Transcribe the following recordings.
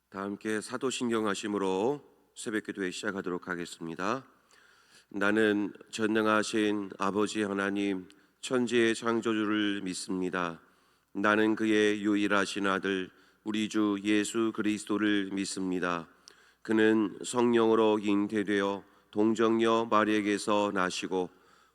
다 함께 사도신경하심으로 새벽기도회 시작하도록 하겠습니다. 나는 전능하신 아버지 하나님 천지의 창조주를 믿습니다. 나는 그의 유일하신 아들 우리 주 예수 그리스도를 믿습니다. 그는 성령으로 잉태되어 동정녀 마리에게서 나시고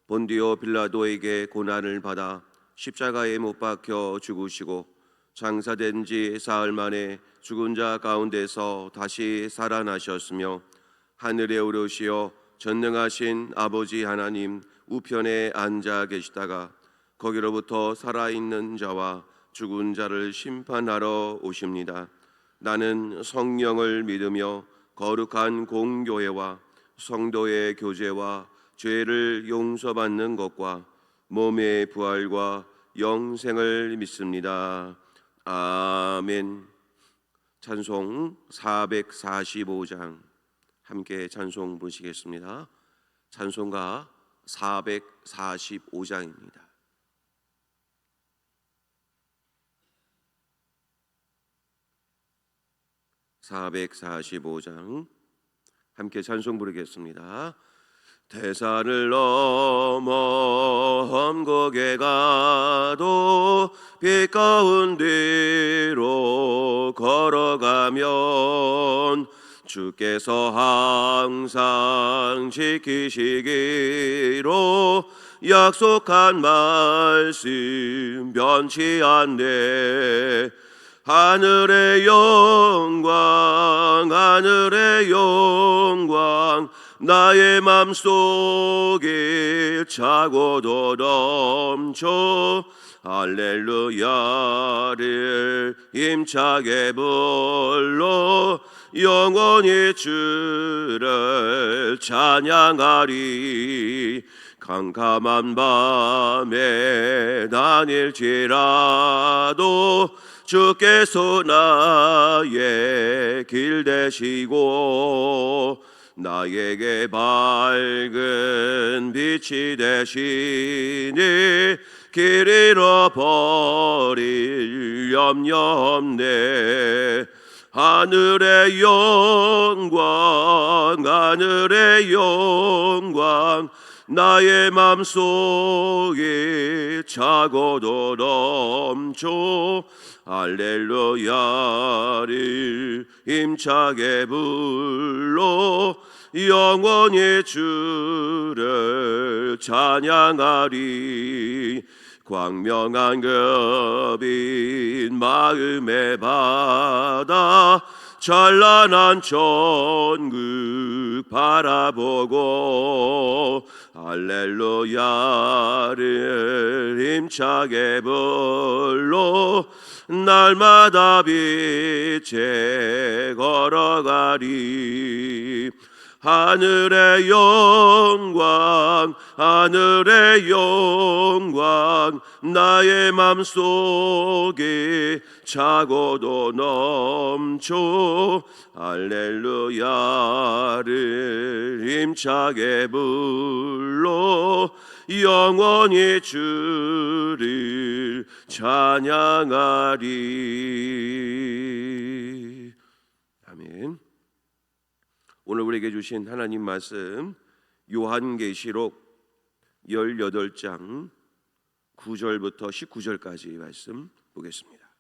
본디오 빌라도에게 고난을 받아 십자가에 못 박혀 죽으시고 장사된 지 사흘 만에 죽은 자 가운데서 다시 살아나셨으며 하늘에 오르시어 전능하신 아버지 하나님 우편에 앉아 계시다가 거기로부터 살아있는 자와 죽은 자를 심판하러 오십니다. 나는 성령을 믿으며 거룩한 공교회와 성도의 교제와 죄를 용서받는 것과 몸의 부활과 영생을 믿습니다. 아멘. 찬송 445장 함께 찬송 부르시겠습니다. 찬송가 445장입니다. (445장) 함께 찬송 부르겠습니다. 대산을 넘어 험곡에 가도 빛 가운데로 걸어가면 주께서 항상 지키시기로 약속한 말씀 변치 않네. 하늘의 영광 하늘의 영광 나의 맘속에 차고도 넘쳐 할렐루야를 힘차게 불러 영원히 주를 찬양하리. 캄캄한 밤에 다닐지라도 주께서 나의 길 되시고 나에게 밝은 빛이 되시니 길 잃어버릴 염려 없네. 하늘의 영광 하늘의 영광 나의 맘속에 차고도 넘쳐 할렐루야를 힘차게 불러 영원히 주를 찬양하리. 광명한 그 빛 마음에 받아 찬란한 천국 바라보고 할렐루야를 힘차게 불러 날마다 빛에 걸어가리. 하늘의 영광 하늘의 영광 나의 맘속에 차고도 넘쳐 할렐루야를 힘차게 불러 영원히 주를 찬양하리. 아멘. 오늘 우리에게 주신 하나님 말씀 요한계시록 18장 9절부터 19절까지 말씀 보겠습니다.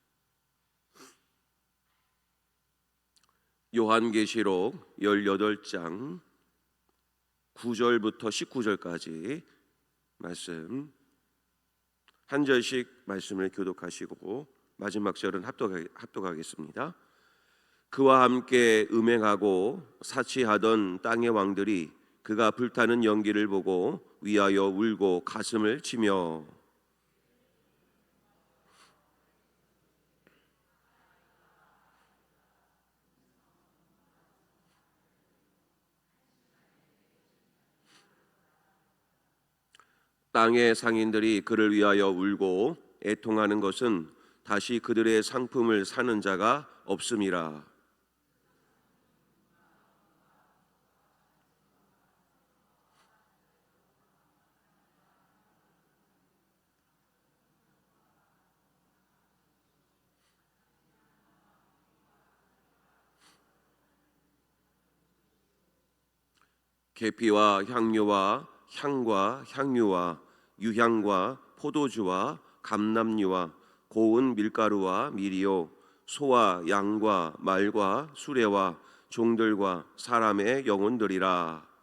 요한계시록 18장 9절부터 19절까지 말씀 한 절씩 말씀을 교독하시고 마지막 절은 합독하겠습니다. 그와 함께 음행하고 사치하던 땅의 왕들이 그가 불타는 연기를 보고 위하여 울고 가슴을 치며 땅의 상인들이 그를 위하여 울고 애통하는 것은 다시 그들의 상품을 사는 자가 없음이라. 계피와 향료와 향과 향유와 유향과 포도주와 감람류와 고운 밀가루와 밀이요 소와 양과 말과 수레와 종들과 사람의 영혼들이라.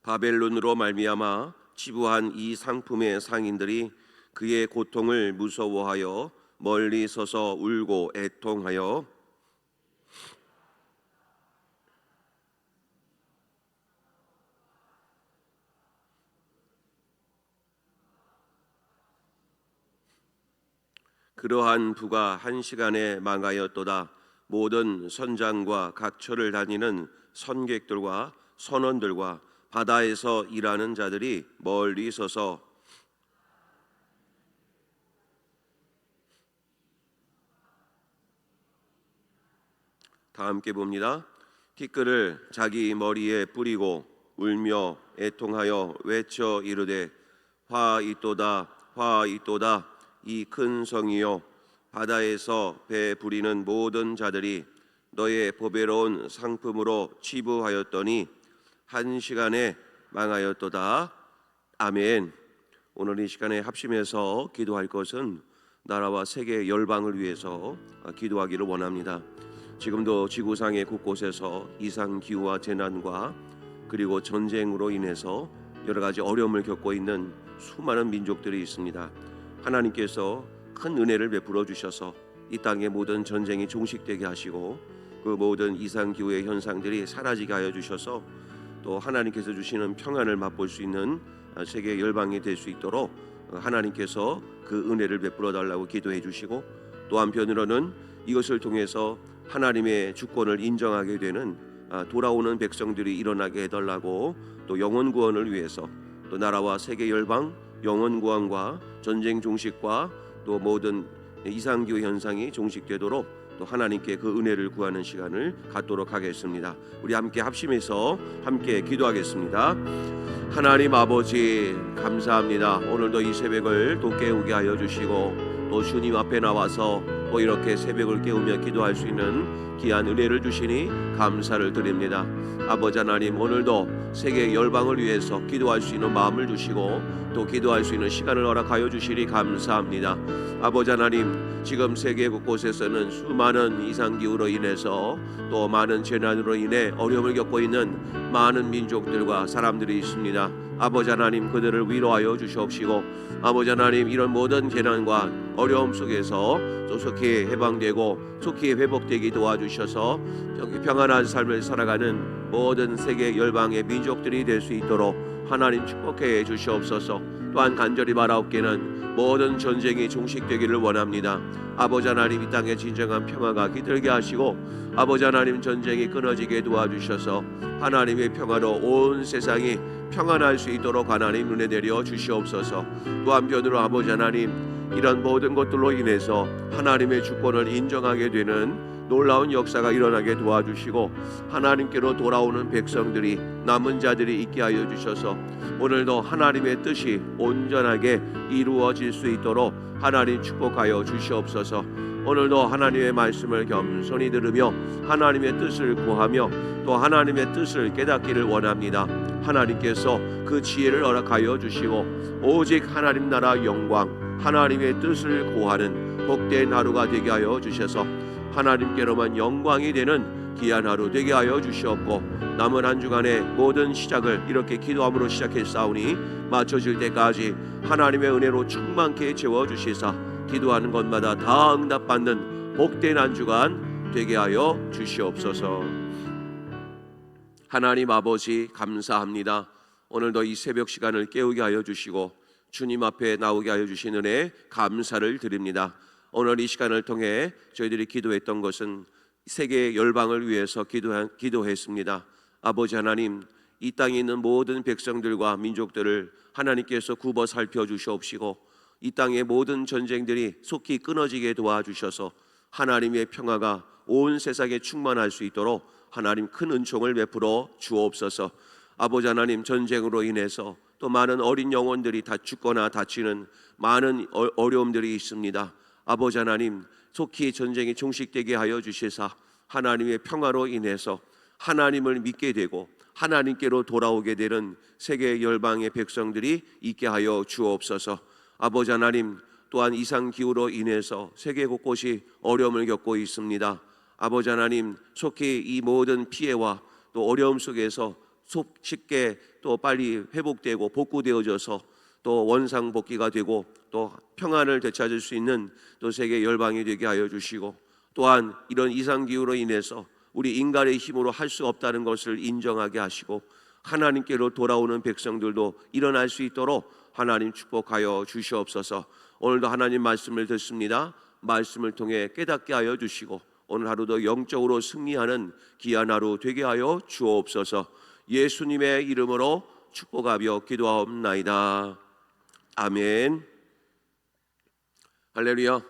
바벨론으로 말미암아 치부한 이 상품의 상인들이 그의 고통을 무서워하여 멀리 서서 울고 애통하여 그러한 부가 한 시간에 망하였도다. 모든 선장과 각처를 다니는 선객들과 선원들과 바다에서 일하는 자들이 멀리 서서 다 함께 봅니다. 티끌을 자기 머리에 뿌리고 울며 애통하여 외쳐 이르되 화 있도다 화 있도다 이 큰 성이요 바다에서 배 부리는 모든 자들이 너의 보배로운 상품으로 치부하였더니 한 시간에 망하였도다. 아멘. 오늘 이 시간에 합심해서 기도할 것은 나라와 세계 열방을 위해서 기도하기를 원합니다. 지금도 지구상의 곳곳에서 이상 기후와 재난과 그리고 전쟁으로 인해서 여러 가지 어려움을 겪고 있는 수많은 민족들이 있습니다. 하나님께서 큰 은혜를 베풀어 주셔서 이 땅의 모든 전쟁이 종식되게 하시고 그 모든 이상 기후의 현상들이 사라지게 하여 주셔서 또 하나님께서 주시는 평안을 맛볼 수 있는 세계 열방이 될 수 있도록 하나님께서 그 은혜를 베풀어 달라고 기도해 주시고 또 한편으로는 이것을 통해서 하나님의 주권을 인정하게 되는 돌아오는 백성들이 일어나게 해달라고 또 영혼 구원을 위해서 또 나라와 세계 열방 영혼 구원과 전쟁 종식과 또 모든 이상기후 현상이 종식되도록 또 하나님께 그 은혜를 구하는 시간을 갖도록 하겠습니다. 우리 함께 합심해서 함께 기도하겠습니다. 하나님 아버지 감사합니다. 오늘도 이 새벽을 또 깨우게 하여 주시고 또 주님 앞에 나와서 또 이렇게 새벽을 깨우며 기도할 수 있는 귀한 은혜를 주시니 감사를 드립니다. 아버지 하나님 오늘도 세계 열방을 위해서 기도할 수 있는 마음을 주시고 또 기도할 수 있는 시간을 허락하여 주시니 감사합니다. 아버지 하나님 지금 세계 곳곳에서는 수많은 이상기후로 인해서 또 많은 재난으로 인해 어려움을 겪고 있는 많은 민족들과 사람들이 있습니다. 아버지 하나님 그들을 위로하여 주시옵시고 아버지 하나님 이런 모든 재난과 어려움 속에서 속히 해방되고 속히 회복되게 도와주셔서 평안한 삶을 살아가는 모든 세계 열방의 민족들이 될 수 있도록 하나님 축복해 주시옵소서. 또한 간절히 바라옵기는 모든 전쟁이 종식되기를 원합니다. 아버지 하나님 이 땅에 진정한 평화가 깃들게 하시고 아버지 하나님 전쟁이 끊어지게 도와주셔서 하나님의 평화로 온 세상이 평안할 수 있도록 하나님 눈에 내려 주시옵소서. 또 한편으로 아버지 하나님 이런 모든 것들로 인해서 하나님의 주권을 인정하게 되는 놀라운 역사가 일어나게 도와주시고 하나님께로 돌아오는 백성들이 남은 자들이 있게 하여 주셔서 오늘도 하나님의 뜻이 온전하게 이루어질 수 있도록 하나님 축복하여 주시옵소서. 오늘도 하나님의 말씀을 겸손히 들으며 하나님의 뜻을 구하며 또 하나님의 뜻을 깨닫기를 원합니다. 하나님께서 그 지혜를 허락하여 주시고 오직 하나님 나라 영광 하나님의 뜻을 구하는 복된 하루가 되게 하여 주셔서 하나님께로만 영광이 되는 귀한 하루 되게 하여 주시옵고 남은 한 주간의 모든 시작을 이렇게 기도함으로 시작했사오니 마쳐질 때까지 하나님의 은혜로 충만케 채워주시사 기도하는 것마다 다 응답받는 복된 한 주간 되게 하여 주시옵소서. 하나님 아버지 감사합니다. 오늘도 이 새벽 시간을 깨우게 하여 주시고 주님 앞에 나오게 하여 주신 은혜 감사를 드립니다. 오늘 이 시간을 통해 저희들이 기도했던 것은 세계 열방을 위해서 기도했습니다. 아버지 하나님 이 땅에 있는 모든 백성들과 민족들을 하나님께서 굽어 살펴주시옵시고 이 땅의 모든 전쟁들이 속히 끊어지게 도와주셔서 하나님의 평화가 온 세상에 충만할 수 있도록 하나님 큰 은총을 베풀어 주옵소서. 아버지 하나님 전쟁으로 인해서 또 많은 어린 영혼들이 다 죽거나 다치는 많은 어려움들이 있습니다. 아버지 하나님, 속히 전쟁이 종식되게 하여 주시사 하나님의 평화로 인해서 하나님을 믿게 되고 하나님께로 돌아오게 되는 세계 열방의 백성들이 있게 하여 주옵소서. 아버지 하나님, 또한 이상기후로 인해서 세계 곳곳이 어려움을 겪고 있습니다. 아버지 하나님, 속히 이 모든 피해와 또 어려움 속에서 쉽게 또 빨리 회복되고 복구되어져서 또 원상복귀가 되고 또 평안을 되찾을 수 있는 또 세계 열방이 되게 하여 주시고, 또한 이런 이상기후로 인해서 우리 인간의 힘으로 할 수 없다는 것을 인정하게 하시고 하나님께로 돌아오는 백성들도 일어날 수 있도록 하나님 축복하여 주시옵소서. 오늘도 하나님 말씀을 듣습니다. 말씀을 통해 깨닫게 하여 주시고 오늘 하루도 영적으로 승리하는 귀한 하루 되게 하여 주옵소서. 예수님의 이름으로 축복하며 기도하옵나이다. 아멘. 할렐루야.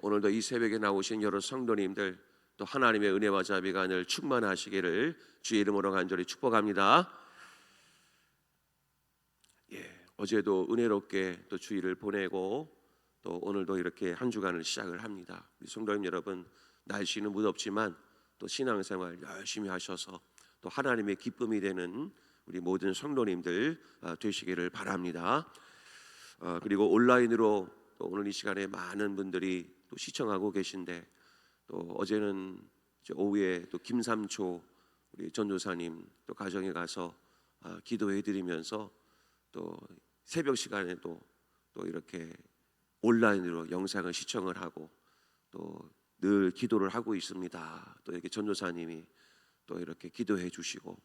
오늘도 이 새벽에 나오신 여러 성도님들, 또 하나님의 은혜와 자비가 늘 충만하시기를 주의 이름으로 간절히 축복합니다. 어제도 은혜롭게 또 주일을 보내고 또 오늘도 이렇게 한 주간을 시작을 합니다. 우리 성도님 여러분, 날씨는 무덥지만 또 신앙생활 열심히 하셔서 또 하나님의 기쁨이 되는 우리 모든 성도님들 되시기를 바랍니다. 그리고 온라인으로 또 오늘 이 시간에 많은 분들이 또 시청하고 계신데, 또 어제는 오후에 또 김삼초 우리 전도사님 또 가정에 가서 기도해 드리면서 또 새벽 시간에도 또 이렇게 온라인으로 영상을 시청을 하고 또 늘 기도를 하고 있습니다. 또 이렇게 전도사님이 또 이렇게 기도해 주시고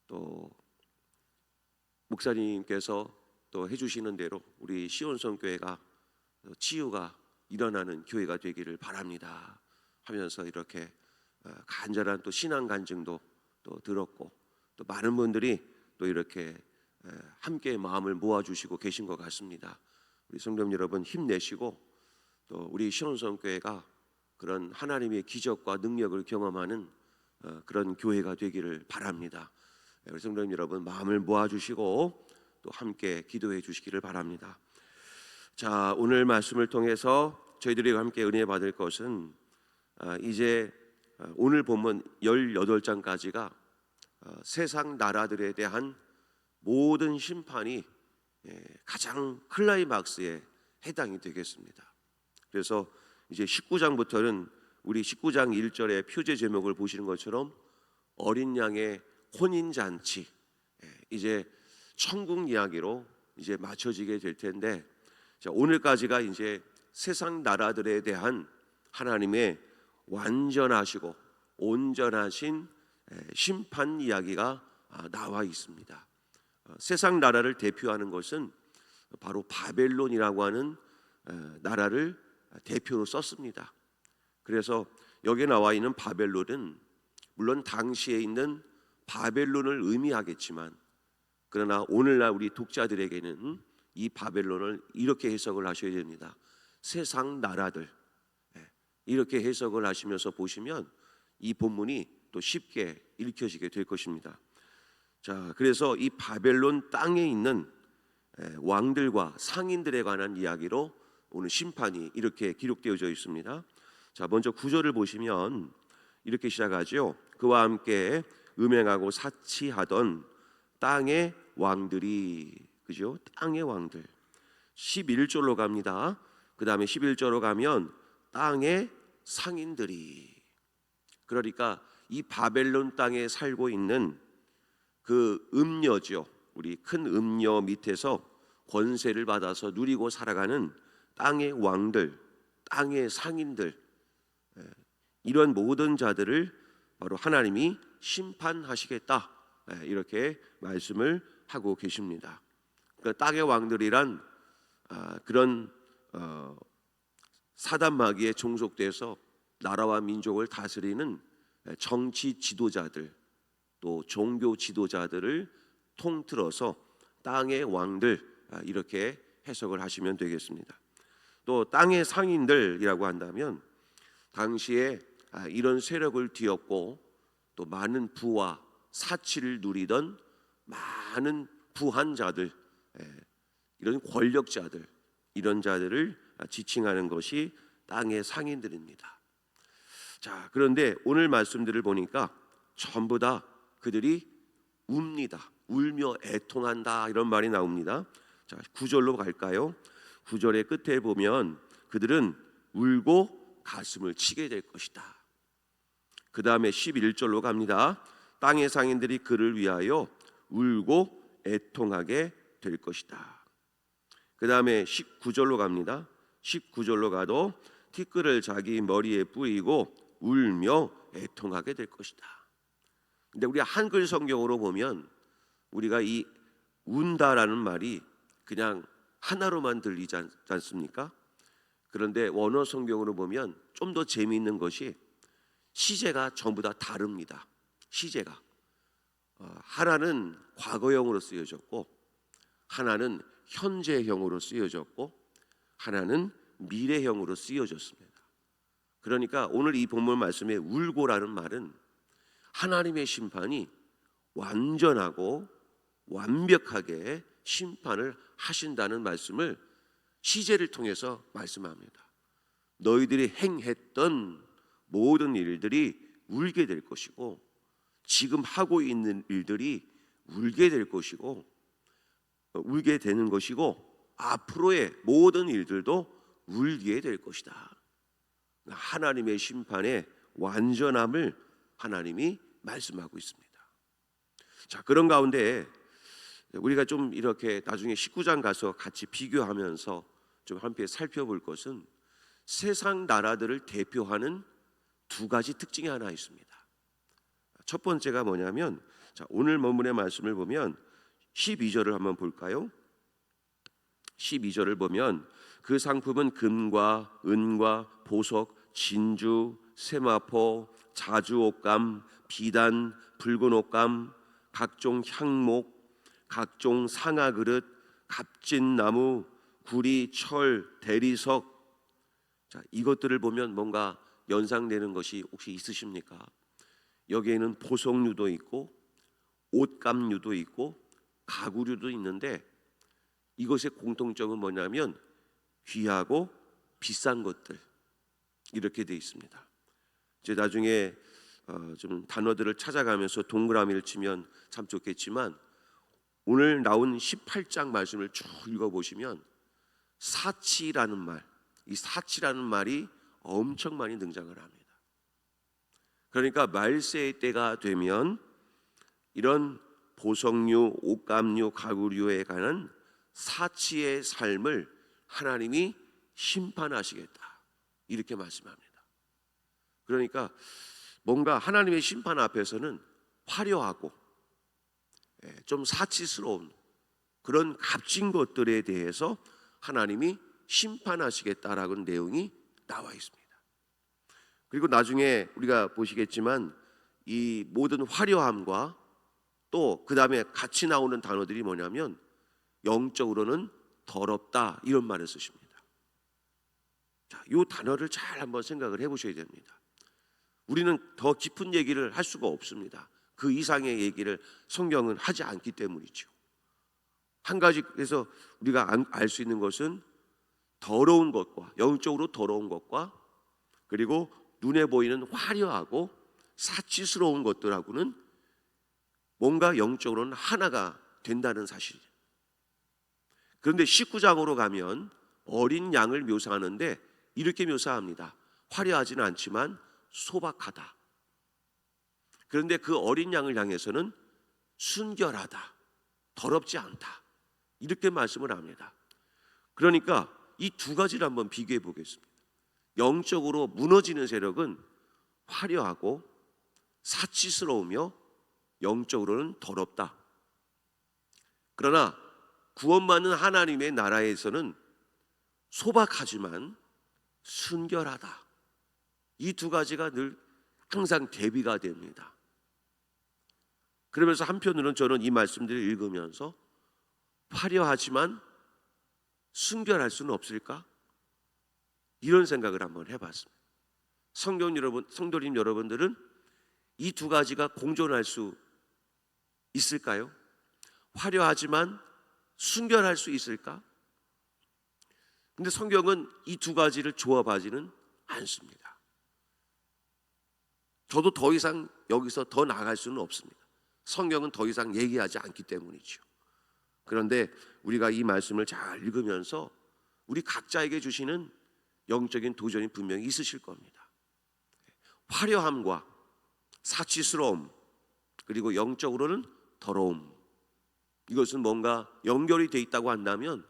또 목사님께서 또 해주시는 대로 우리 시온성교회가 치유가 일어나는 교회가 되기를 바랍니다 하면서 이렇게 간절한 또 신앙 간증도 또 들었고, 또 많은 분들이 또 이렇게 함께 마음을 모아주시고 계신 것 같습니다. 우리 성도님 여러분, 힘내시고 또 우리 시온성교회가 그런 하나님의 기적과 능력을 경험하는 그런 교회가 되기를 바랍니다. 우리 성도님 여러분, 마음을 모아주시고 또 함께 기도해 주시기를 바랍니다. 자, 오늘 말씀을 통해서 저희들이 함께 은혜 받을 것은 이제 오늘 본문 18장까지가 세상 나라들에 대한 모든 심판이 가장 클라이막스에 해당이 되겠습니다. 그래서 이제 19장부터는 우리 19장 1절의 표제 제목을 보시는 것처럼 어린 양의 혼인잔치, 이제 천국 이야기로 이제 맞춰지게 될 텐데, 자, 오늘까지가 이제 세상 나라들에 대한 하나님의 완전하시고 온전하신 심판 이야기가 나와 있습니다. 세상 나라를 대표하는 것은 바로 바벨론이라고 하는 나라를 대표로 썼습니다. 그래서 여기에 나와 있는 바벨론은 물론 당시에 있는 바벨론을 의미하겠지만, 그러나 오늘날 우리 독자들에게는 이 바벨론을 이렇게 해석을 하셔야 됩니다. 세상 나라들, 이렇게 해석을 하시면서 보시면 이 본문이 또 쉽게 읽혀지게 될 것입니다. 자, 그래서 이 바벨론 땅에 있는 왕들과 상인들에 관한 이야기로 오늘 심판이 이렇게 기록되어져 있습니다. 자, 먼저 9절을 보시면 이렇게 시작하죠. 그와 함께 음행하고 사치하던 땅의 왕들이, 그죠? 땅의 왕들. 11절로 갑니다. 그 다음에 11절로 가면 땅의 상인들이, 그러니까 이 바벨론 땅에 살고 있는 그 음녀죠. 우리 큰 음녀 밑에서 권세를 받아서 누리고 살아가는 땅의 왕들, 땅의 상인들, 이런 모든 자들을 바로 하나님이 심판하시겠다, 이렇게 말씀을 하고 계십니다. 그러니까 땅의 왕들이란 그런 사단 마귀에 종속돼서 나라와 민족을 다스리는 정치 지도자들, 또 종교 지도자들을 통틀어서 땅의 왕들, 이렇게 해석을 하시면 되겠습니다. 또 땅의 상인들이라고 한다면 당시에 이런 세력을 뒤엎고 또 많은 부와 사치를 누리던 많은 부한 자들, 이런 권력자들, 이런 자들을 지칭하는 것이 땅의 상인들입니다. 자, 그런데 오늘 말씀들을 보니까 전부 다 그들이 웁니다. 울며 애통한다, 이런 말이 나옵니다. 자, 9절로 갈까요? 9절의 끝에 보면 그들은 울고 가슴을 치게 될 것이다. 그 다음에 11절로 갑니다. 땅의 상인들이 그를 위하여 울고 애통하게 될 것이다. 그 다음에 19절로 갑니다. 19절로 가도 티끌을 자기 머리에 뿌리고 울며 애통하게 될 것이다. 근데 우리 한글 성경으로 보면 우리가 이 운다라는 말이 그냥 하나로만 들리지 않습니까? 그런데 원어 성경으로 보면 좀 더 재미있는 것이 시제가 전부 다 다릅니다. 시제가 하나는 과거형으로 쓰여졌고, 하나는 현재형으로 쓰여졌고, 하나는 미래형으로 쓰여졌습니다. 그러니까 오늘 이 본문 말씀에 울고라는 말은 하나님의 심판이 완전하고 완벽하게 심판을 하신다는 말씀을 시제를 통해서 말씀합니다. 너희들이 행했던 모든 일들이 울게 될 것이고, 지금 하고 있는 일들이 울게 될 것이고, 울게 되는 것이고, 앞으로의 모든 일들도 울게 될 것이다. 하나님의 심판의 완전함을 하나님이 말씀하고 있습니다. 자, 그런 가운데 우리가 좀 이렇게 나중에 19장 가서 같이 비교하면서 좀 함께 살펴볼 것은 세상 나라들을 대표하는 두 가지 특징이 하나 있습니다. 첫 번째가 뭐냐면, 자, 오늘 본문의 말씀을 보면 12절을 한번 볼까요? 12절을 보면 그 상품은 금과 은과 보석, 진주, 세마포, 자주옷감, 비단, 붉은 옷감, 각종 향목, 각종 상아 그릇, 값진 나무, 구리, 철, 대리석. 자, 이것들을 보면 뭔가 연상되는 것이 혹시 있으십니까? 여기에는 보석류도 있고 옷감류도 있고 가구류도 있는데, 이것의 공통점은 뭐냐면 귀하고 비싼 것들, 이렇게 돼 있습니다. 이제 나중에 좀 단어들을 찾아가면서 동그라미를 치면 참 좋겠지만, 오늘 나온 18장 말씀을 쭉 읽어보시면 사치라는 말, 이 사치라는 말이 엄청 많이 등장을 합니다. 그러니까 말세의 때가 되면 이런 보석류, 옷감류, 가구류에 관한 사치의 삶을 하나님이 심판하시겠다, 이렇게 말씀합니다. 그러니까 뭔가 하나님의 심판 앞에서는 화려하고 좀 사치스러운 그런 값진 것들에 대해서 하나님이 심판하시겠다라는 내용이 나와 있습니다. 그리고 나중에 우리가 보시겠지만 이 모든 화려함과 또 그 다음에 같이 나오는 단어들이 뭐냐면 영적으로는 더럽다, 이런 말을 쓰십니다. 자, 이 단어를 잘 한번 생각을 해보셔야 됩니다. 우리는 더 깊은 얘기를 할 수가 없습니다. 그 이상의 얘기를 성경은 하지 않기 때문이죠. 한 가지, 그래서 우리가 알 수 있는 것은 더러운 것과, 영적으로 더러운 것과, 그리고 눈에 보이는 화려하고 사치스러운 것들하고는 뭔가 영적으로는 하나가 된다는 사실이에요. 그런데 19장으로 가면 어린 양을 묘사하는데 이렇게 묘사합니다. 화려하지는 않지만 소박하다. 그런데 그 어린 양을 향해서는 순결하다, 더럽지 않다, 이렇게 말씀을 합니다. 그러니까 이 두 가지를 한번 비교해 보겠습니다. 영적으로 무너지는 세력은 화려하고 사치스러우며 영적으로는 더럽다. 그러나 구원받는 하나님의 나라에서는 소박하지만 순결하다. 이 두 가지가 늘 항상 대비가 됩니다. 그러면서 한편으로는 저는 이 말씀들을 읽으면서 화려하지만 순결할 수는 없을까? 이런 생각을 한번 해봤습니다. 성도님 여러분들은 이 두 가지가 공존할 수 있을까요? 화려하지만 순결할 수 있을까? 근데 성경은 이 두 가지를 조합하지는 않습니다. 저도 더 이상 여기서 더 나아갈 수는 없습니다. 성경은 더 이상 얘기하지 않기 때문이죠. 그런데 우리가 이 말씀을 잘 읽으면서 우리 각자에게 주시는 영적인 도전이 분명히 있으실 겁니다. 화려함과 사치스러움, 그리고 영적으로는 더러움, 이것은 뭔가 연결이 돼 있다고 한다면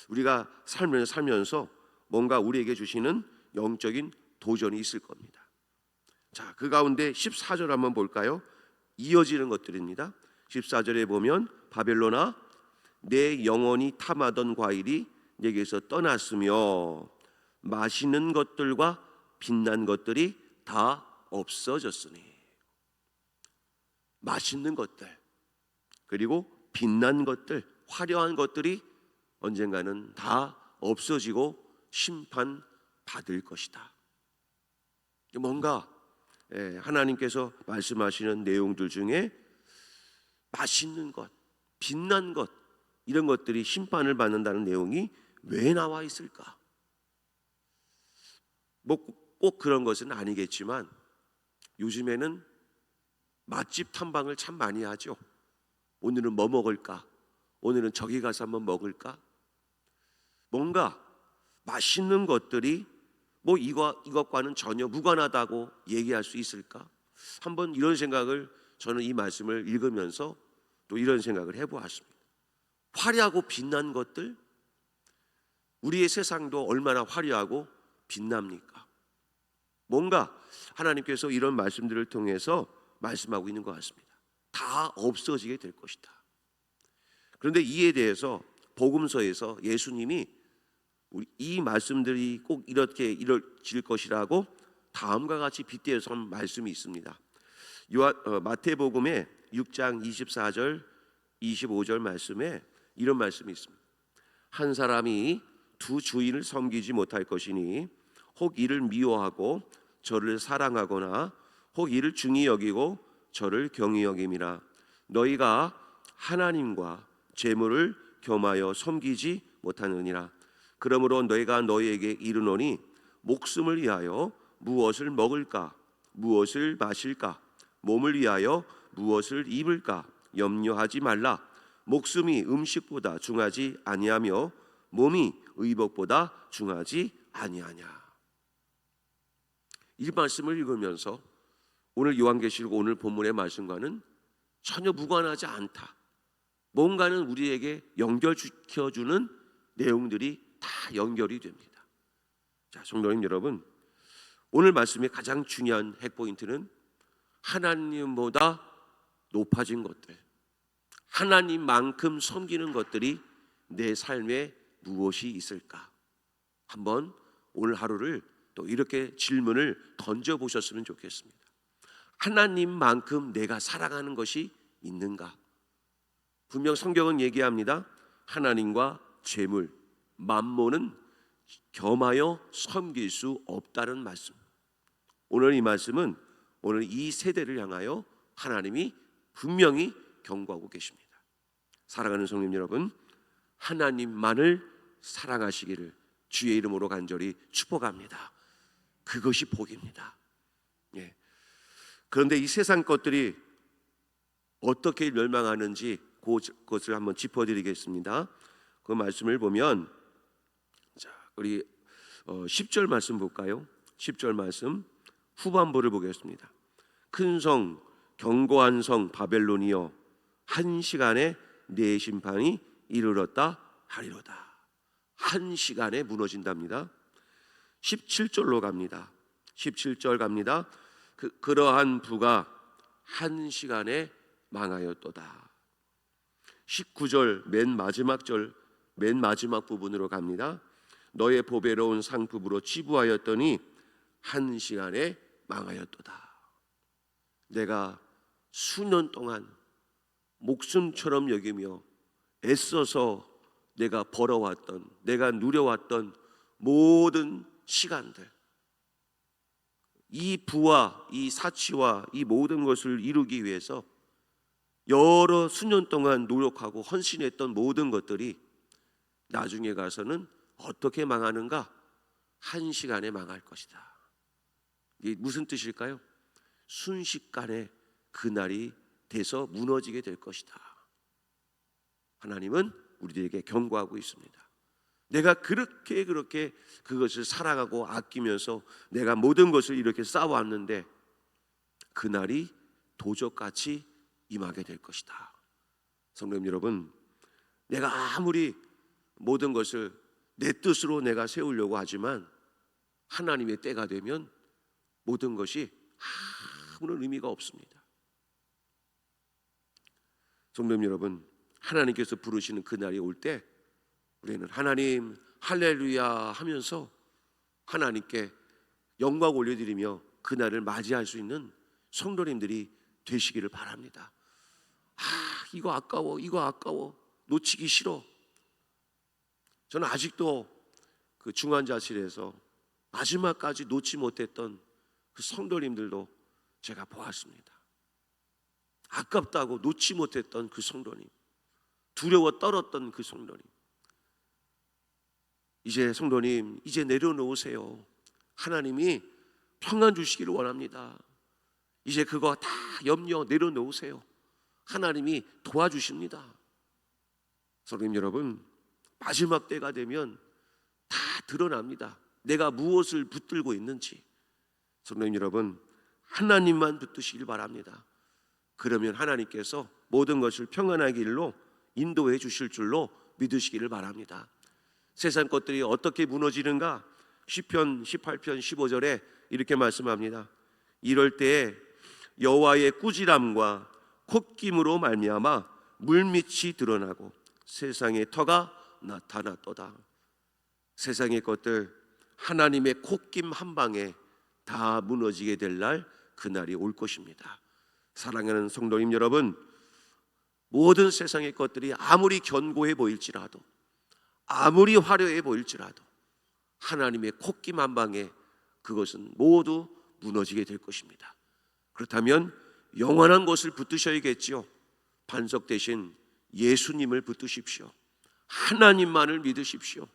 우리가 살면서 뭔가 우리에게 주시는 영적인 도전이 있을 겁니다. 자, 그 가운데 14절 한번 볼까요? 이어지는 것들입니다. 14절에 보면 바벨론아, 내 영혼이 탐하던 과일이 내게서 떠났으며 맛있는 것들과 빛난 것들이 다 없어졌으니. 맛있는 것들, 그리고 빛난 것들, 화려한 것들이 언젠가는 다 없어지고 심판받을 것이다. 뭔가 하나님께서 말씀하시는 내용들 중에 맛있는 것, 빛난 것, 이런 것들이 심판을 받는다는 내용이 왜 나와 있을까? 뭐 꼭 그런 것은 아니겠지만 요즘에는 맛집 탐방을 참 많이 하죠. 오늘은 뭐 먹을까? 오늘은 저기 가서 한번 먹을까? 뭔가 맛있는 것들이 뭐 이것과는 전혀 무관하다고 얘기할 수 있을까? 한번 이런 생각을, 저는 이 말씀을 읽으면서 또 이런 생각을 해보았습니다. 화려하고 빛난 것들, 우리의 세상도 얼마나 화려하고 빛납니까? 뭔가 하나님께서 이런 말씀들을 통해서 말씀하고 있는 것 같습니다. 다 없어지게 될 것이다. 그런데 이에 대해서 복음서에서 예수님이 이 말씀들이 꼭 이렇게 이루어질 것이라고 다음과 같이 빗대어서 한 말씀이 있습니다. 마태복음의 6장 24절 25절 말씀에 이런 말씀이 있습니다. 한 사람이 두 주인을 섬기지 못할 것이니 혹 이를 미워하고 저를 사랑하거나 혹 이를 중히 여기고 저를 경히 여김이라. 너희가 하나님과 재물을 겸하여 섬기지 못하느니라. 그러므로 너희가 너희에게 이르노니 목숨을 위하여 무엇을 먹을까, 무엇을 마실까, 몸을 위하여 무엇을 입을까 염려하지 말라. 목숨이 음식보다 중하지 아니하며 몸이 의복보다 중하지 아니하냐. 이 말씀을 읽으면서 오늘 요한계시록 오늘 본문의 말씀과는 전혀 무관하지 않다. 뭔가는 우리에게 연결시켜주는 내용들이 다 연결이 됩니다. 자, 성도님 여러분, 오늘 말씀의 가장 중요한 핵포인트는 하나님보다 높아진 것들, 하나님만큼 섬기는 것들이 내 삶에 무엇이 있을까? 한번 오늘 하루를 또 이렇게 질문을 던져보셨으면 좋겠습니다. 하나님만큼 내가 사랑하는 것이 있는가? 분명 성경은 얘기합니다. 하나님과 재물, 만몬은 겸하여 섬길 수 없다는 말씀. 오늘 이 말씀은 오늘 이 세대를 향하여 하나님이 분명히 경고하고 계십니다. 사랑하는 성님 여러분, 하나님만을 사랑하시기를 주의 이름으로 간절히 축복합니다. 그것이 복입니다. 예. 그런데 이 세상 것들이 어떻게 멸망하는지 그것을 한번 짚어드리겠습니다. 그 말씀을 보면, 자, 우리 10절 말씀 볼까요? 10절 말씀 후반부를 보겠습니다. 큰 성, 견고한 성 바벨론이여, 한 시간에 내 심판이 이르렀다 하리로다. 한 시간에 무너진답니다. 17절로 갑니다. 17절 갑니다. 그러한 부가 한 시간에 망하였도다. 19절 맨 마지막 부분으로 갑니다. 너의 보배로운 상품으로 치부하였더니 한 시간에 망하였도다. 내가 수년 동안 목숨처럼 여기며 애써서 내가 벌어왔던, 내가 누려왔던 모든 시간들, 이 부와 이 사치와 이 모든 것을 이루기 위해서 여러 수년 동안 노력하고 헌신했던 모든 것들이 나중에 가서는 어떻게 망하는가? 한시간에 망할 것이다. 이게 무슨 뜻일까요? 순식간에 그날이 돼서 무너지게 될 것이다. 하나님은 우리들에게 경고하고 있습니다. 내가 그렇게 그것을 사랑하고 아끼면서 내가 모든 것을 이렇게 쌓아왔는데 그날이 도적같이 임하게 될 것이다. 성도님 여러분, 내가 아무리 모든 것을 내 뜻으로 내가 세우려고 하지만 하나님의 때가 되면 모든 것이 아무런 의미가 없습니다. 성도님 여러분, 하나님께서 부르시는 그날이 올 때 우리는 하나님 할렐루야 하면서 하나님께 영광 올려드리며 그날을 맞이할 수 있는 성도님들이 되시기를 바랍니다. 이거 아까워 놓치기 싫어. 저는 아직도 그 중환자실에서 마지막까지 놓지 못했던 그 성도님들도 제가 보았습니다. 아깝다고 놓지 못했던 그 성도님, 두려워 떨었던 그 성도님, 이제 성도님 이제 내려놓으세요. 하나님이 평안 주시기를 원합니다. 이제 그거 다 염려 내려놓으세요. 하나님이 도와주십니다. 성도님 여러분, 마지막 때가 되면 다 드러납니다. 내가 무엇을 붙들고 있는지. 성도님 여러분, 하나님만 붙드시길 바랍니다. 그러면 하나님께서 모든 것을 평안한 길로 인도해 주실 줄로 믿으시기를 바랍니다. 세상 것들이 어떻게 무너지는가? 시편 18편 15절에 이렇게 말씀합니다. 이럴 때에 여호와의 꾸지람과 콧김으로 말미암아 물밑이 드러나고 세상의 터가 나타났도다. 세상의 것들 하나님의 콧김 한 방에 다 무너지게 될 날, 그날이 올 것입니다. 사랑하는 성도님 여러분, 모든 세상의 것들이 아무리 견고해 보일지라도, 아무리 화려해 보일지라도 하나님의 콧김 한 방에 그것은 모두 무너지게 될 것입니다. 그렇다면 영원한 것을 붙드셔야겠지요. 반석 대신 예수님을 붙드십시오. 하나님만을 믿으십시오.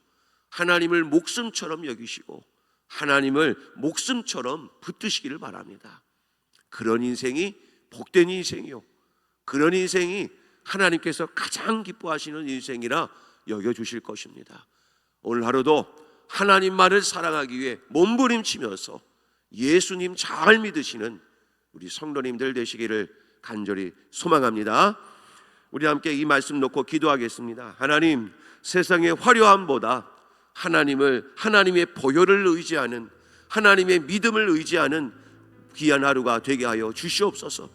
하나님을 목숨처럼 여기시고 하나님을 목숨처럼 붙드시기를 바랍니다. 그런 인생이 복된 인생이요, 그런 인생이 하나님께서 가장 기뻐하시는 인생이라 여겨주실 것입니다. 오늘 하루도 하나님만을 사랑하기 위해 몸부림치면서 예수님 잘 믿으시는 우리 성도님들 되시기를 간절히 소망합니다. 우리 함께 이 말씀 놓고 기도하겠습니다. 하나님, 세상의 화려함보다 하나님의 보혈을 의지하는, 하나님의 믿음을 의지하는 귀한 하루가 되게 하여 주시옵소서.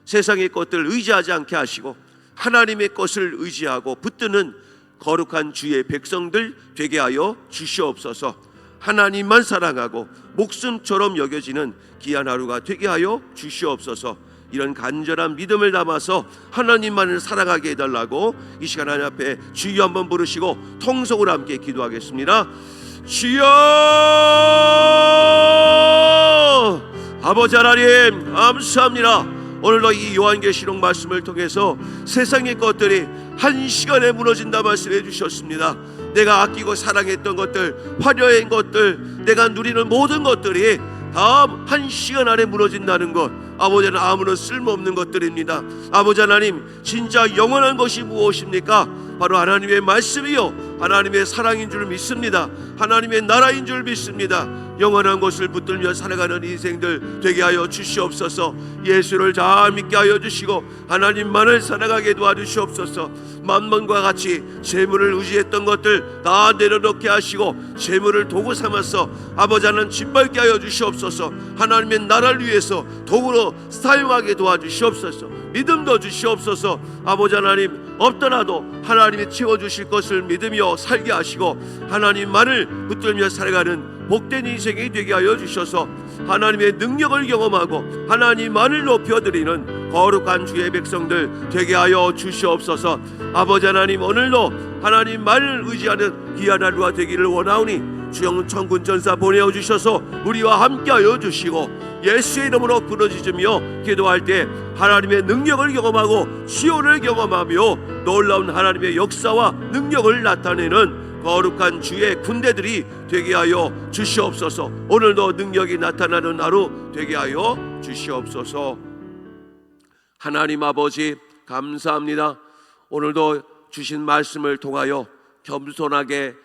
세상의 것들을 의지하지 않게 하시고 하나님의 것을 의지하고 붙드는 거룩한 주의 백성들 되게 하여 주시옵소서. 하나님만 사랑하고 목숨처럼 여겨지는 귀한 하루가 되게 하여 주시옵소서. 이런 간절한 믿음을 담아서 하나님만을 사랑하게 해달라고 이 시간 하나님 앞에 주여 한번 부르시고 통성으로 함께 기도하겠습니다. 주여! 아버지 하나님 감사합니다. 오늘도 이 요한계시록 말씀을 통해서 세상의 것들이 한시간에 무너진다 말씀해 주셨습니다. 내가 아끼고 사랑했던 것들, 화려한 것들, 내가 누리는 모든 것들이 다 한시간 안에 무너진다는 것, 아버지는 아무런 쓸모없는 것들입니다. 아버지 하나님, 진짜 영원한 것이 무엇입니까? 바로 하나님의 말씀이요, 하나님의 사랑인 줄 믿습니다. 하나님의 나라인 줄 믿습니다. 영원한 것을 붙들며 살아가는 인생들 되게 하여 주시옵소서. 예수를 잘 믿게 하여 주시고 하나님만을 살아가게 도와주시옵소서. 만mon과 같이 재물을 의지했던 것들 다 내려놓게 하시고 재물을 도구 삼아서 아버지 하나님 짓밟게 하여 주시옵소서. 하나님의 나라를 위해서 도구로 사용하게 도와주시옵소서. 믿음도 주시옵소서. 아버지 하나님, 없더라도 하나님이 채워주실 것을 믿으며 살게 하시고 하나님만을 붙들며 살아가는 복된 인생이 되게 하여 주셔서 하나님의 능력을 경험하고 하나님만을 높여드리는 거룩한 주의 백성들 되게 하여 주시옵소서. 아버지 하나님, 오늘도 하나님만을 의지하는 귀한 하루가 되기를 원하오니 주영 천군 전사 보내어 주셔서 우리와 함께하여 주시고 예수의 이름으로 부르짖으며 기도할 때 하나님의 능력을 경험하고 치유를 경험하며 놀라운 하나님의 역사와 능력을 나타내는 거룩한 주의 군대들이 되게 하여 주시옵소서. 오늘도 능력이 나타나는 하루 되게 하여 주시옵소서. 하나님 아버지 감사합니다. 오늘도 주신 말씀을 통하여 겸손하게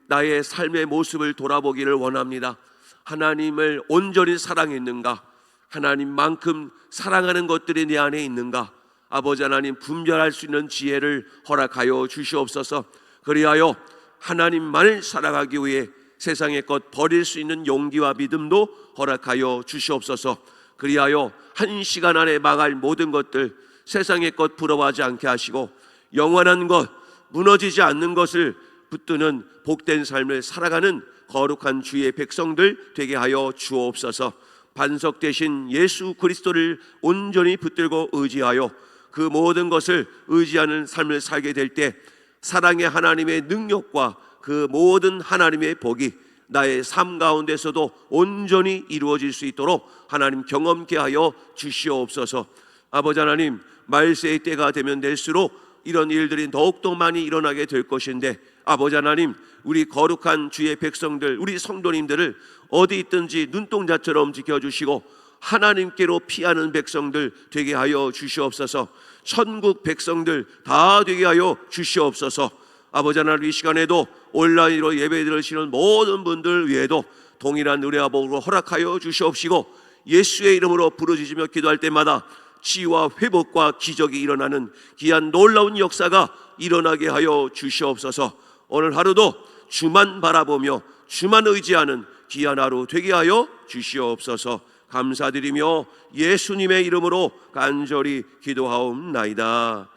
나의 삶의 모습을 돌아보기를 원합니다. 하나님을 온전히 사랑했는가? 하나님만큼 사랑하는 것들이 내 안에 있는가? 아버지 하나님, 분별할 수 있는 지혜를 허락하여 주시옵소서. 그리하여 하나님만을 사랑하기 위해 세상의 것 버릴 수 있는 용기와 믿음도 허락하여 주시옵소서. 그리하여 한 시간 안에 망할 모든 것들, 세상의 것 부러워하지 않게 하시고 영원한 것, 무너지지 않는 것을 붙드는 복된 삶을 살아가는 거룩한 주의 백성들 되게 하여 주옵소서. 반석 되신 예수 그리스도를 온전히 붙들고 의지하여 그 모든 것을 의지하는 삶을 살게 될 때 사랑의 하나님의 능력과 그 모든 하나님의 복이 나의 삶 가운데서도 온전히 이루어질 수 있도록 하나님 경험케 하여 주시옵소서. 아버지 하나님, 말세의 때가 되면 될수록 이런 일들이 더욱더 많이 일어나게 될 것인데 아버지 하나님, 우리 거룩한 주의 백성들, 우리 성도님들을 어디 있든지 눈동자처럼 지켜주시고 하나님께로 피하는 백성들 되게 하여 주시옵소서. 천국 백성들 다 되게 하여 주시옵소서. 아버지 하나님, 이 시간에도 온라인으로 예배 드리시는 모든 분들 위에도 동일한 은혜와 복으로 허락하여 주시옵시고 예수의 이름으로 부르짖으며 기도할 때마다 치유와 회복과 기적이 일어나는 귀한 놀라운 역사가 일어나게 하여 주시옵소서. 오늘 하루도 주만 바라보며 주만 의지하는 귀한 하루 되게 하여 주시옵소서. 감사드리며 예수님의 이름으로 간절히 기도하옵나이다.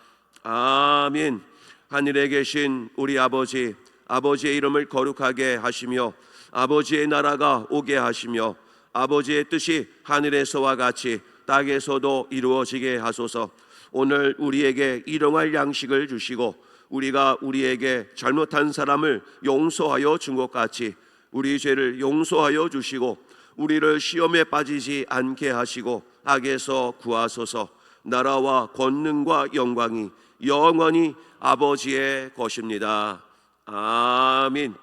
아멘. 하늘에 계신 우리 아버지, 아버지의 이름을 거룩하게 하시며 아버지의 나라가 오게 하시며 아버지의 뜻이 하늘에서와 같이 땅에서도 이루어지게 하소서. 오늘 우리에게 일용할 양식을 주시고 우리가 우리에게 잘못한 사람을 용서하여 준 것 같이 우리 죄를 용서하여 주시고 우리를 시험에 빠지지 않게 하시고 악에서 구하소서. 나라와 권능과 영광이 영원히 아버지의 것입니다. 아멘.